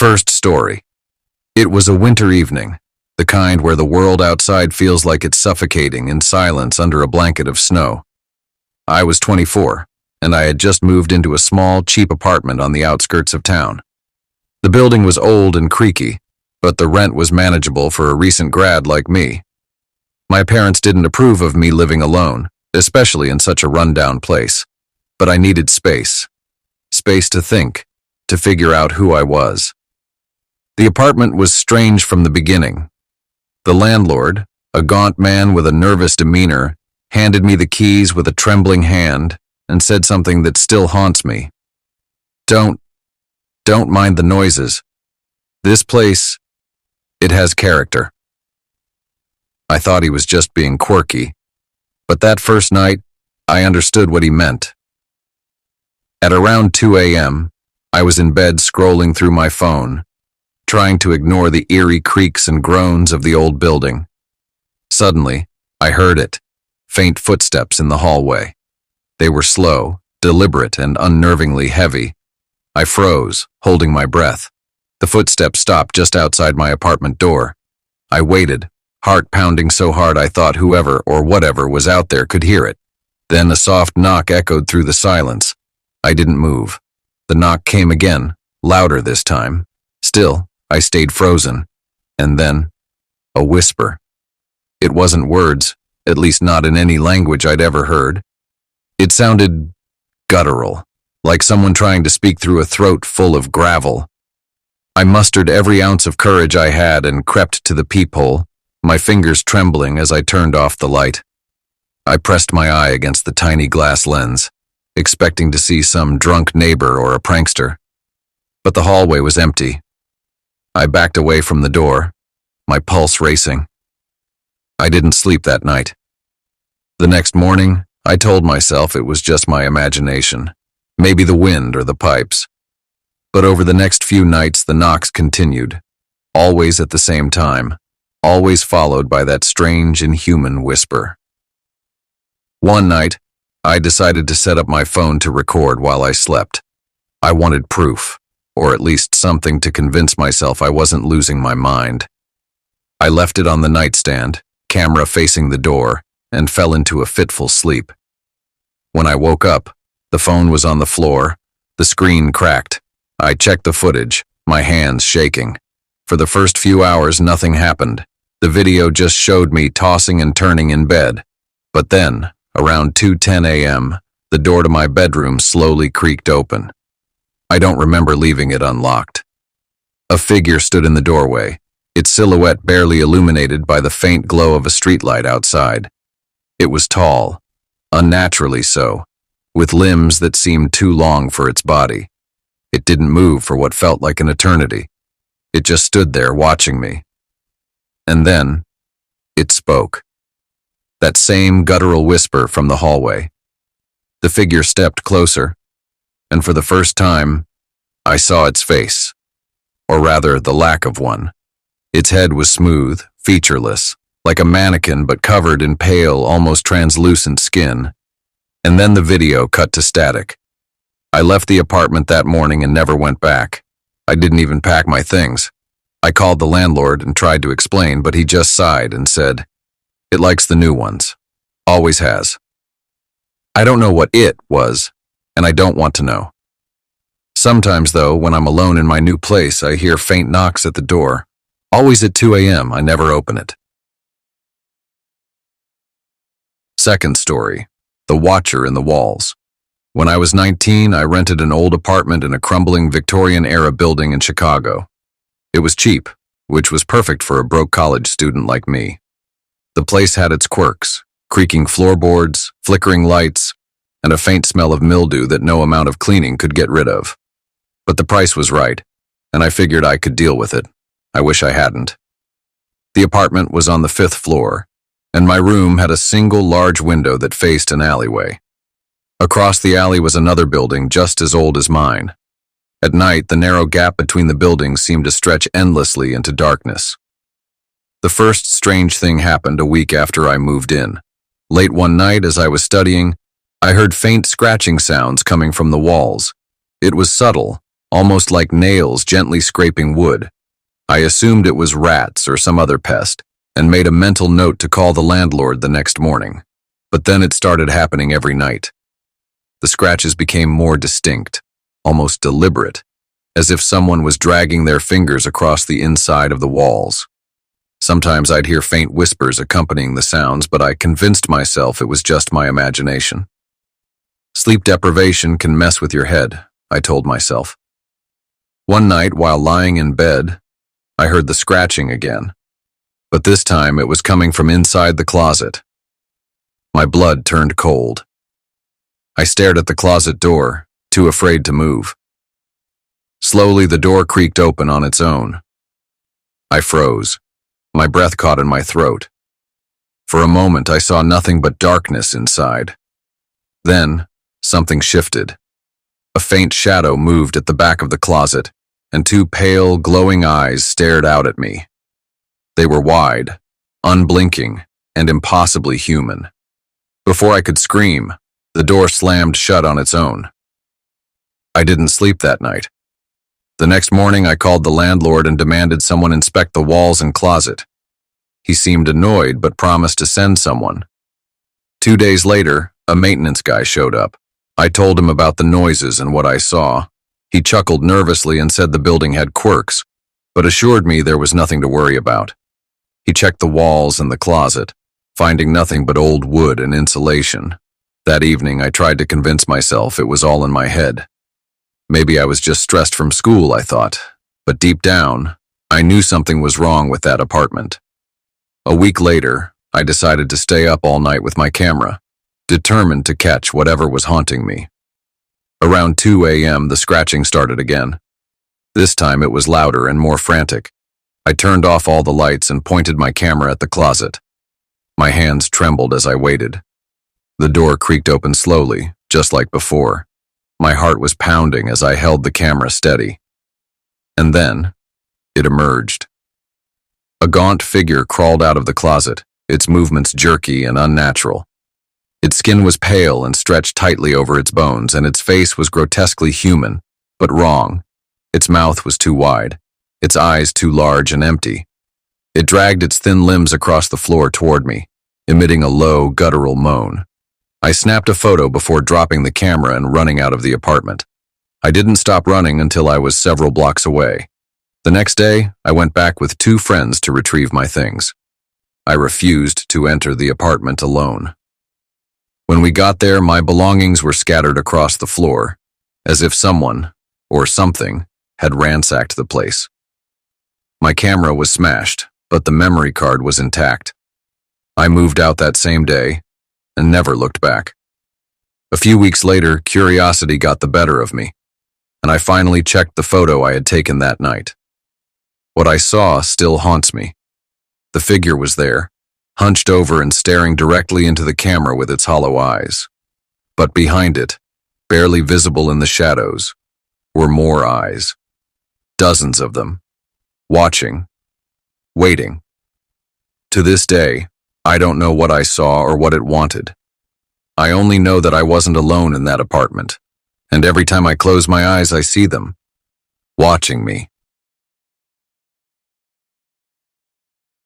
First story. It was a winter evening, the kind where the world outside feels like it's suffocating in silence under a blanket of snow. I was 24, and I had just moved into a small, cheap apartment on the outskirts of town. The building was old and creaky, but the rent was manageable for a recent grad like me. My parents didn't approve of me living alone, especially in such a rundown place, but I needed space. Space to think, to figure out who I was. The apartment was strange from the beginning. The landlord, a gaunt man with a nervous demeanor, handed me the keys with a trembling hand and said something that still haunts me. Don't mind the noises. This place, it has character. I thought he was just being quirky, but that first night, I understood what he meant. At around 2 a.m., I was in bed scrolling through my phone, trying to ignore the eerie creaks and groans of the old building. Suddenly, I heard it, faint footsteps in the hallway. They were slow, deliberate, and unnervingly heavy. I froze, holding my breath. The footsteps stopped just outside my apartment door. I waited, heart pounding so hard I thought whoever or whatever was out there could hear it. Then a soft knock echoed through the silence. I didn't move. The knock came again, louder this time. Still, I stayed frozen. And then, a whisper. It wasn't words, at least not in any language I'd ever heard. It sounded guttural, like someone trying to speak through a throat full of gravel. I mustered every ounce of courage I had and crept to the peephole, my fingers trembling as I turned off the light. I pressed my eye against the tiny glass lens, expecting to see some drunk neighbor or a prankster. But the hallway was empty. I backed away from the door, my pulse racing. I didn't sleep that night. The next morning, I told myself it was just my imagination, maybe the wind or the pipes. But over the next few nights, the knocks continued, always at the same time, always followed by that strange, inhuman whisper. One night, I decided to set up my phone to record while I slept. I wanted proof, or at least something to convince myself I wasn't losing my mind. I left it on the nightstand, camera facing the door, and fell into a fitful sleep. When I woke up, the phone was on the floor, the screen cracked. I checked the footage, my hands shaking. For the first few hours, nothing happened. The video just showed me tossing and turning in bed. But then, around 2:10 a.m., the door to my bedroom slowly creaked open. I don't remember leaving it unlocked. A figure stood in the doorway, its silhouette barely illuminated by the faint glow of a streetlight outside. It was tall, unnaturally so, with limbs that seemed too long for its body. It didn't move for what felt like an eternity. It just stood there watching me. And then, it spoke. That same guttural whisper from the hallway. The figure stepped closer, and for the first time, I saw its face, or rather the lack of one. Its head was smooth, featureless, like a mannequin but covered in pale, almost translucent skin. And then the video cut to static. I left the apartment that morning and never went back. I didn't even pack my things. I called the landlord and tried to explain, but he just sighed and said, "It likes the new ones. Always has." I don't know what it was, and I don't want to know. Sometimes, though, when I'm alone in my new place, I hear faint knocks at the door. Always at 2 a.m., I never open it. Second story. The Watcher in the Walls. When I was 19, I rented an old apartment in a crumbling Victorian-era building in Chicago. It was cheap, which was perfect for a broke college student like me. The place had its quirks, creaking floorboards, flickering lights, and a faint smell of mildew that no amount of cleaning could get rid of. But the price was right, and I figured I could deal with it. I wish I hadn't. The apartment was on the 5th floor, and my room had a single large window that faced an alleyway. Across the alley was another building just as old as mine. At night, the narrow gap between the buildings seemed to stretch endlessly into darkness. The first strange thing happened a week after I moved in. Late one night, as I was studying, I heard faint scratching sounds coming from the walls. It was subtle, almost like nails gently scraping wood. I assumed it was rats or some other pest, and made a mental note to call the landlord the next morning. But then it started happening every night. The scratches became more distinct, almost deliberate, as if someone was dragging their fingers across the inside of the walls. Sometimes I'd hear faint whispers accompanying the sounds, but I convinced myself it was just my imagination. Sleep deprivation can mess with your head, I told myself. One night, while lying in bed, I heard the scratching again, but this time it was coming from inside the closet. My blood turned cold. I stared at the closet door, too afraid to move. Slowly, the door creaked open on its own. I froze. My breath caught in my throat. For a moment, I saw nothing but darkness inside. Then, something shifted. A faint shadow moved at the back of the closet, and two pale, glowing eyes stared out at me. They were wide, unblinking, and impossibly human. Before I could scream, the door slammed shut on its own. I didn't sleep that night. The next morning, I called the landlord and demanded someone inspect the walls and closet. He seemed annoyed but promised to send someone. 2 days later, a maintenance guy showed up. I told him about the noises and what I saw. He chuckled nervously and said the building had quirks, but assured me there was nothing to worry about. He checked the walls and the closet, finding nothing but old wood and insulation. That evening, I tried to convince myself it was all in my head. Maybe I was just stressed from school, I thought, but deep down, I knew something was wrong with that apartment. A week later, I decided to stay up all night with my camera, determined to catch whatever was haunting me. Around 2 a.m., the scratching started again. This time it was louder and more frantic. I turned off all the lights and pointed my camera at the closet. My hands trembled as I waited. The door creaked open slowly, just like before. My heart was pounding as I held the camera steady. And then, it emerged. A gaunt figure crawled out of the closet, its movements jerky and unnatural. Its skin was pale and stretched tightly over its bones, and its face was grotesquely human, but wrong. Its mouth was too wide, its eyes too large and empty. It dragged its thin limbs across the floor toward me, emitting a low, guttural moan. I snapped a photo before dropping the camera and running out of the apartment. I didn't stop running until I was several blocks away. The next day, I went back with 2 friends to retrieve my things. I refused to enter the apartment alone. When we got there, my belongings were scattered across the floor, as if someone, or something, had ransacked the place. My camera was smashed, but the memory card was intact. I moved out that same day, and never looked back. A few weeks later, curiosity got the better of me, and I finally checked the photo I had taken that night. What I saw still haunts me. The figure was there, hunched over and staring directly into the camera with its hollow eyes. But behind it, barely visible in the shadows, were more eyes. Dozens of them. Watching. Waiting. To this day, I don't know what I saw or what it wanted. I only know that I wasn't alone in that apartment, and every time I close my eyes I see them, watching me.